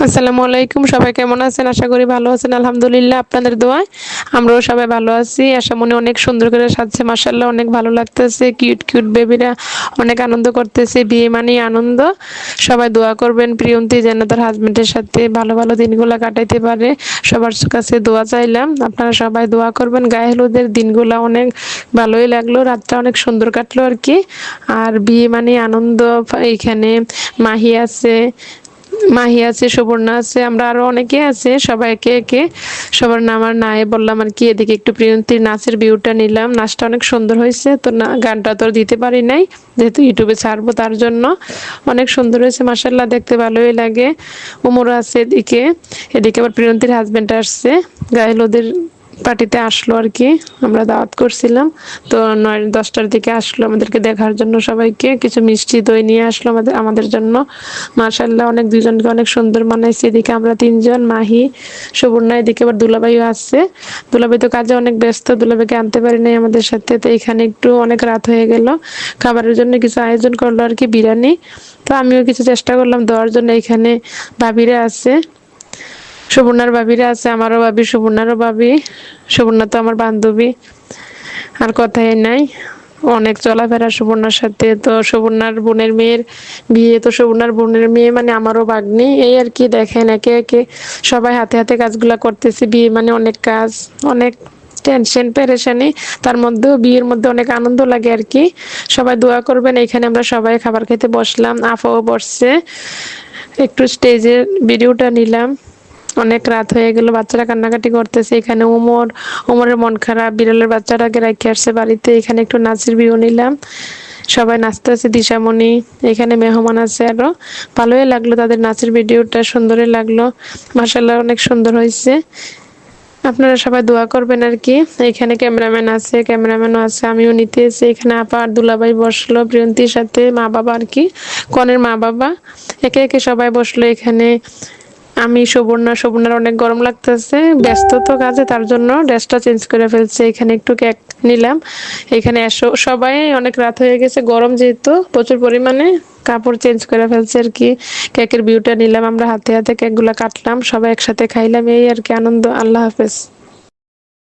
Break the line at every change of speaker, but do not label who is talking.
আসসালামু আলাইকুম। সবাই কেমন আছেন? আশা করি ভালো আছেন। আলহামদুলিল্লাহ আপনাদের দোয়ায় আমরাও সবাই ভালো আছি। আশামনি অনেক সুন্দর করে সাজছে, মাশাআল্লাহ অনেক ভালো লাগতেছে। কিউট কিউট বেবিরা অনেক আনন্দ করতেছে। বিয়ে মানেই আনন্দ। সবাই দোয়া করবেন প্রিয়ন্তী যেন তার হাজবেন্ডের সাথে ভালো ভালো দিনগুলো কাটাইতে পারে। সবার কাছে দোয়া চাইলাম, আপনারা সবাই দোয়া করবেন। গায়ে হলুদের দিনগুলো অনেক ভালোই লাগলো, রাতটা অনেক সুন্দর কাটলো আর কি। আর বিয়ে মানেই আনন্দ। এইখানে মাহি আছে, সুবর্ণা আছে, আমরা আরো অনেকে আছে। সবাই একে একে সবার নাম আর নাই বললাম আর কি। এদিকে একটু প্রিয়ন্তীর নাচের ভিউটা নিলাম। নাচটা অনেক সুন্দর হয়েছে, তো না গানটা তো দিতে পারি নাই, যেহেতু ইউটিউবে ছাড়বো তার জন্য। অনেক সুন্দর হয়েছে মাশাআল্লাহ, দেখতে ভালোই লাগে। উমর আছে এদিকে। এদিকে আবার প্রিয়ন্তীর হাজবেন্ড আসছে, গায়ে হলুদের পার্টিতে আসলো আর কি। আমরা দাওয়াত করছিলাম, তো 9-10টার দিকে আসলো আমাদেরকে দেখার জন্য। সবাইকে কিছু মিষ্টি দই নিয়ে আসলো আমাদের জন্য। মাশাআল্লাহ অনেক, দুজনকে অনেক সুন্দর মানাইছে। এদিকে আমরা তিনজন, মাহি, সুবর্ণা, এদিকে আবার দুলাভাইও আসছে। দুলাভাই তো কাজে অনেক ব্যস্ত, দুলাভাইকে আনতে পারি নাই আমাদের সাথে। তো এখানে একটু অনেক রাত হয়ে গেল, খাবারের জন্য কিছু আয়োজন করলো আর কি, বিরিয়ানি। তো আমিও কিছু চেষ্টা করলাম দেওয়ার জন্য। এখানে ভাবিরা আছে, সুবর্ণার ভাবিরা আছে, আমারও ভাবি, সুবর্ণারও ভাবি। সুবর্ণা তো আমার বান্ধবী, আর কথাই নাই। অনেক চলাফেরা সুবর্ণার সাথে। তো সুবর্ণার বোনের মেয়ের বিয়ে, তো সুবর্ণার বোনের মেয়ে মানে আমারও ভাগ্নি, এই আর কি। দেখেন একে একে সবাই হাতে হাতে কাজগুলা করতেছে। বিয়ে মানে অনেক কাজ, অনেক টেনশন পেরেশানি, তার মধ্যেও বিয়ের মধ্যে অনেক আনন্দ লাগে আর কি। সবাই দোয়া করবেন। এখানে আমরা সবাই খাবার খেতে বসলাম, আফাও বসছে। একটু স্টেজের ভিডিওটা নিলাম। অনেক রাত হয়ে গেল, বাচ্চারা কান্নাকাটি করতেছে। এখানে ওমরের মন খারাপ, বিড়ালের বাচ্চাটাকে রেখে আসছে বাড়িতে। এখানে একটু নাচের ভিউ নিলাম, সবাই নাচতেছে। দিশামণি, এখানে মেহমান আছে আরো। ভালোই লাগলো, তাদের নাচের ভিডিওটা সুন্দরই লাগলো। মাশাআল্লাহ অনেক সুন্দর হয়েছে। আপনারা সবাই দোয়া করবেন আর কি। এখানে ক্যামেরাম্যান আছে, ক্যামেরাম্যানও আছে, আমিও নিতে এসে। এখানে আপা আর দুলাভাই বসলো প্রিয়ন্তীর সাথে, মা বাবা আর কি, কনের মা বাবা। একে একে সবাই বসলো এখানে। আমি সুবর্ণার অনেক গরম লাগতেছে, ব্যস্ত তো কাজে, তার জন্য ড্রেসটা চেঞ্জ করে ফেলছে। এখানে একটু কেক নিলাম। এখানে এসো সবাই, অনেক রাত হয়ে গেছে, গরম যেহেতু প্রচুর পরিমাণে, কাপড় চেঞ্জ করে ফেলছে আর কি। কেকের ভিউটা নিলাম, আমরা হাতে হাতে কেকগুলা কাটলাম, সবাই একসাথে খাইলাম, এই আর কি আনন্দ। আল্লাহ হাফেজ।